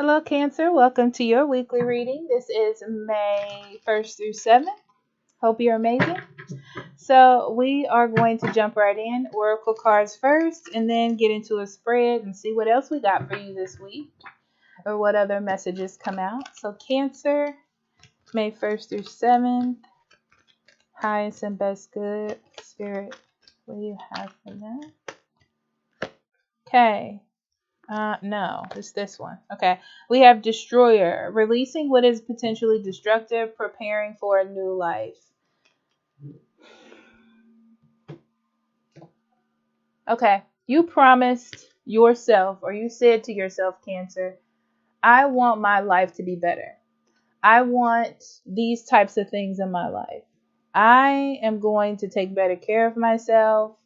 Hello, Cancer. Welcome to your weekly reading. This is May 1st through 7th. Hope you're amazing. So, we are going to jump right in. Oracle cards first, and then get into a spread and see what else we got for you this week or what other messages come out. So, Cancer, May 1st through 7th. Highest and best good. Spirit, what do you have for that? Okay. No, it's this one. Okay. We have Destroyer, releasing what is potentially destructive, preparing for a new life. Okay. You promised yourself, or you said to yourself, Cancer, I want my life to be better. I want these types of things in my life. I am going to take better care of myself.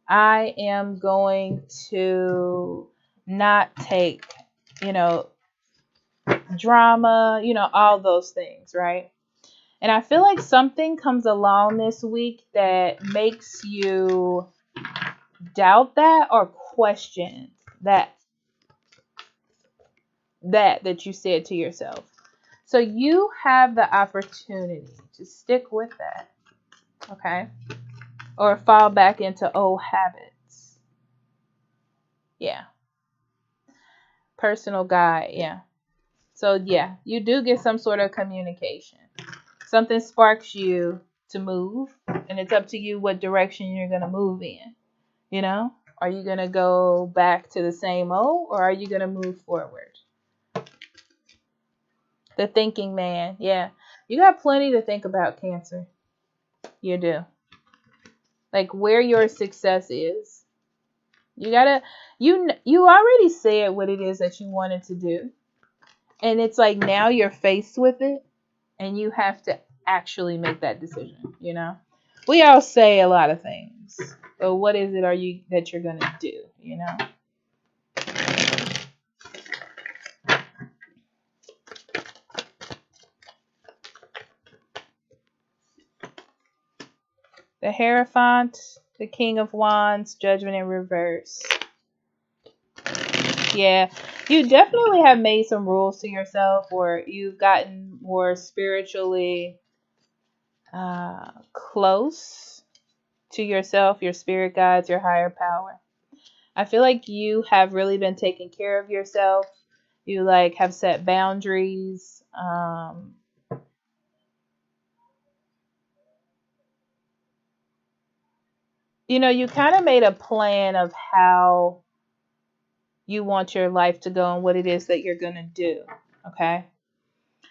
I am going to not take, drama, all those things, right? And I feel like something comes along this week that makes you doubt that or question that you said to yourself. So you have the opportunity to stick with that, okay? Or fall back into old habits. Yeah. Personal guide, yeah. So yeah, you do get some sort of communication. Something sparks you to move, and it's up to you what direction you're going to move in. Are you going to go back to the same old, or are you going to move forward? The thinking man, yeah. You got plenty to think about, Cancer. You do. Like where your success is. You already said what it is that you wanted to do. And it's like now you're faced with it and you have to actually make that decision, We all say a lot of things, but what is it that you're going to do, The Hierophant, the King of Wands, Judgment in reverse. Yeah, you definitely have made some rules to yourself, or you've gotten more spiritually close to yourself, your spirit guides, your higher power. I feel like you have really been taking care of yourself. You have set boundaries. You kind of made a plan of how you want your life to go and what it is that you're going to do. Okay.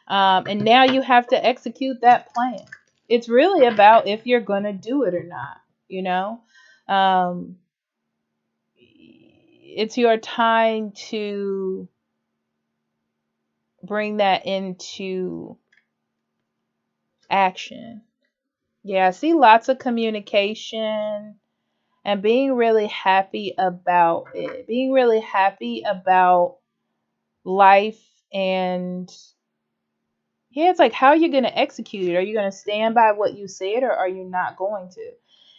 And now you have to execute that plan. It's really about if you're going to do it or not, it's your time to bring that into action. Yeah, I see lots of communication and being really happy about it. Being really happy about life and yeah, it's like how are you going to execute it? Are you going to stand by what you said or are you not going to?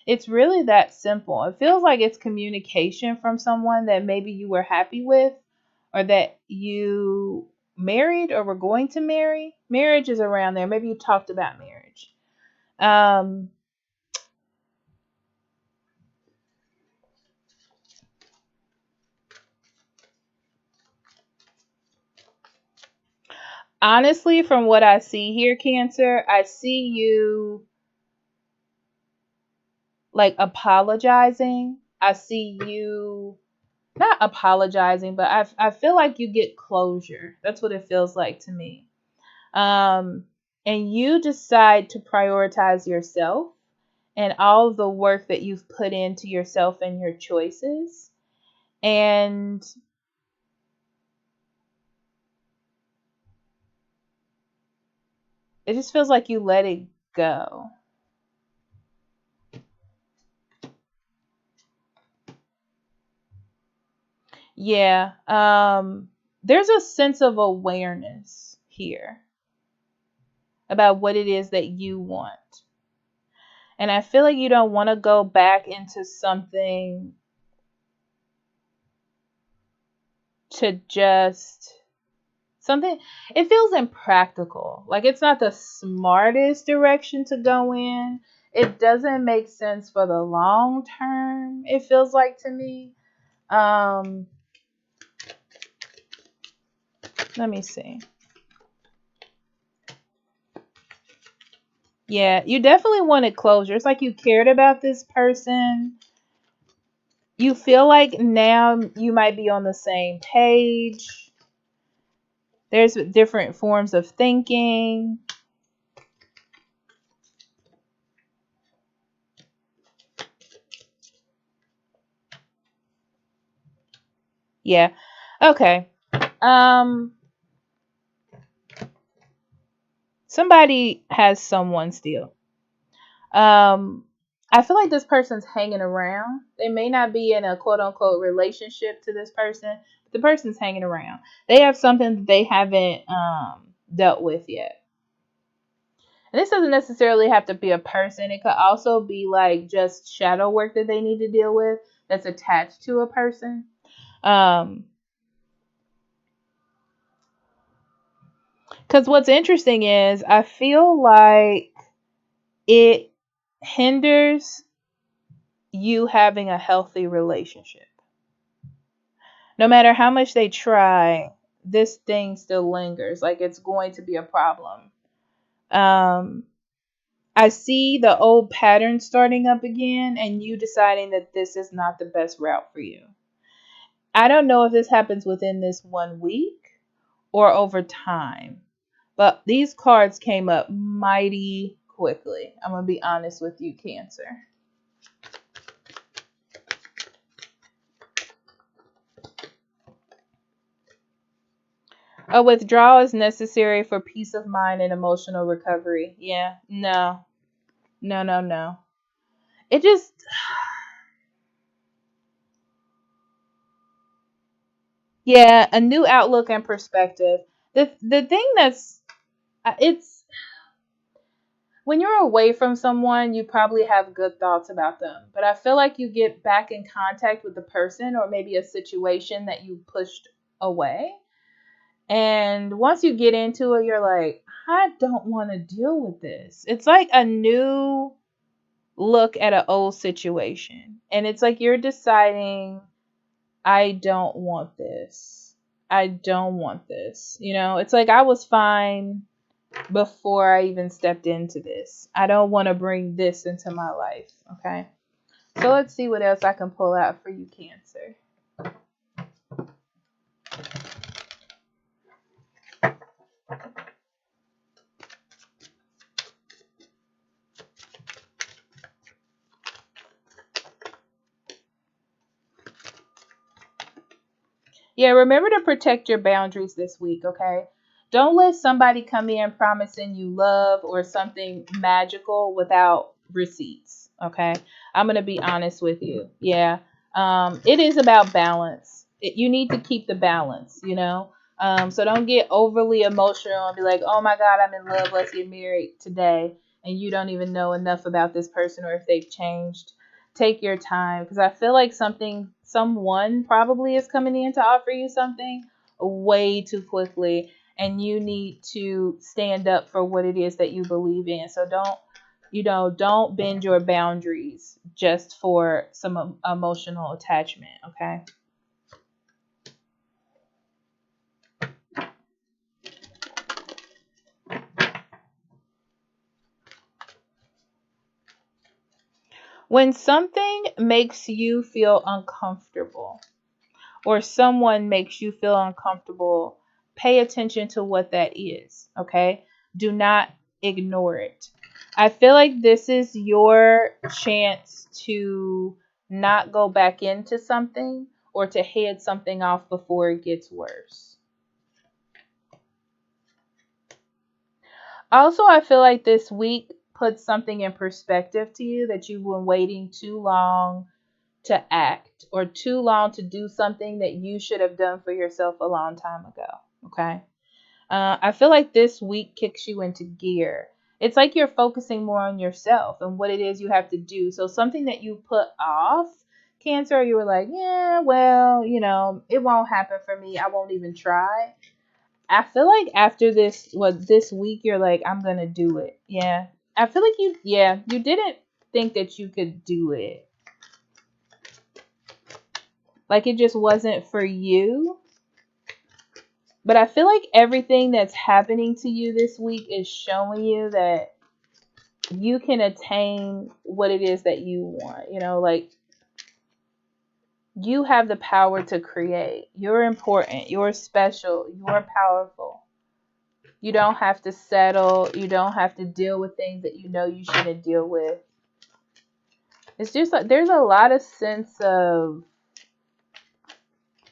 It's really that simple. It feels like it's communication from someone that maybe you were happy with or that you married or were going to marry. Marriage is around there. Maybe you talked about marriage. Honestly, from what I see here, Cancer, I see you apologizing. I see you not apologizing, but I feel like you get closure. That's what it feels like to me. And you decide to prioritize yourself and all of the work that you've put into yourself and your choices. And it just feels like you let it go. Yeah. There's a sense of awareness here about what it is that you want. And I feel like you don't want to go back into something to just something, it feels impractical. Like it's not the smartest direction to go in. It doesn't make sense for the long term, it feels like to me. Um, let me see. Yeah, you definitely wanted closure. It's like you cared about this person. You feel like now you might be on the same page. There's different forms of thinking. Yeah. Okay. Um Somebody has someone still. Um I feel like this person's hanging around. They may not be in a quote unquote relationship to this person, but the person's hanging around. They have something that they haven't dealt with yet. And this doesn't necessarily have to be a person. It could also be like just shadow work that they need to deal with that's attached to a person. Um, because what's interesting is I feel like it hinders you having a healthy relationship. No matter how much they try, this thing still lingers. Like it's going to be a problem. Um, I see the old pattern starting up again, and you deciding that this is not the best route for you. I don't know if this happens within this 1 week or over time, but these cards came up mighty quickly. I'm going to be honest with you, Cancer. A withdrawal is necessary for peace of mind and emotional recovery. Yeah, no, no, no, no. It just, yeah, a new outlook and perspective. The thing that's, it's, when you're away from someone, you probably have good thoughts about them. But I feel like you get back in contact with the person or maybe a situation that you pushed away. And once you get into it, you're like, I don't want to deal with this. It's like a new look at an old situation. And it's like you're deciding, I don't want this. I don't want this. It's like I was fine before I even stepped into this. I don't want to bring this into my life. Okay. So let's see what else I can pull out for you, Cancer. Yeah, remember to protect your boundaries this week, okay? Don't let somebody come in promising you love or something magical without receipts, okay? I'm going to be honest with you. Yeah. It is about balance. You need to keep the balance. So don't get overly emotional and be like, oh my God, I'm in love. Let's get married today. And you don't even know enough about this person or if they've changed. Take your time because I feel like someone probably is coming in to offer you something way too quickly, and you need to stand up for what it is that you believe in. So don't bend your boundaries just for some emotional attachment, okay? When something makes you feel uncomfortable or someone makes you feel uncomfortable, pay attention to what that is, okay? Do not ignore it. I feel like this is your chance to not go back into something or to head something off before it gets worse. Also, I feel like this week puts something in perspective to you that you've been waiting too long to act or too long to do something that you should have done for yourself a long time ago. Okay. I feel like this week kicks you into gear. It's like you're focusing more on yourself and what it is you have to do. So something that you put off, Cancer, you were like, yeah, well, it won't happen for me. I won't even try. I feel like after this week, you're like, I'm gonna do it. Yeah. I feel like you didn't think that you could do it. Like it just wasn't for you. But I feel like everything that's happening to you this week is showing you that you can attain what it is that you want. Like you have the power to create. You're important. You're special. You're powerful. You don't have to settle. You don't have to deal with things that you know you shouldn't deal with. It's just like there's a lot of sense of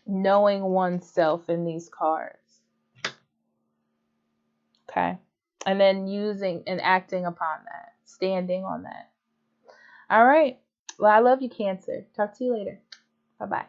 knowing oneself in these cards. Okay. And then using and acting upon that, standing on that. All right. Well, I love you, Cancer. Talk to you later. Bye bye.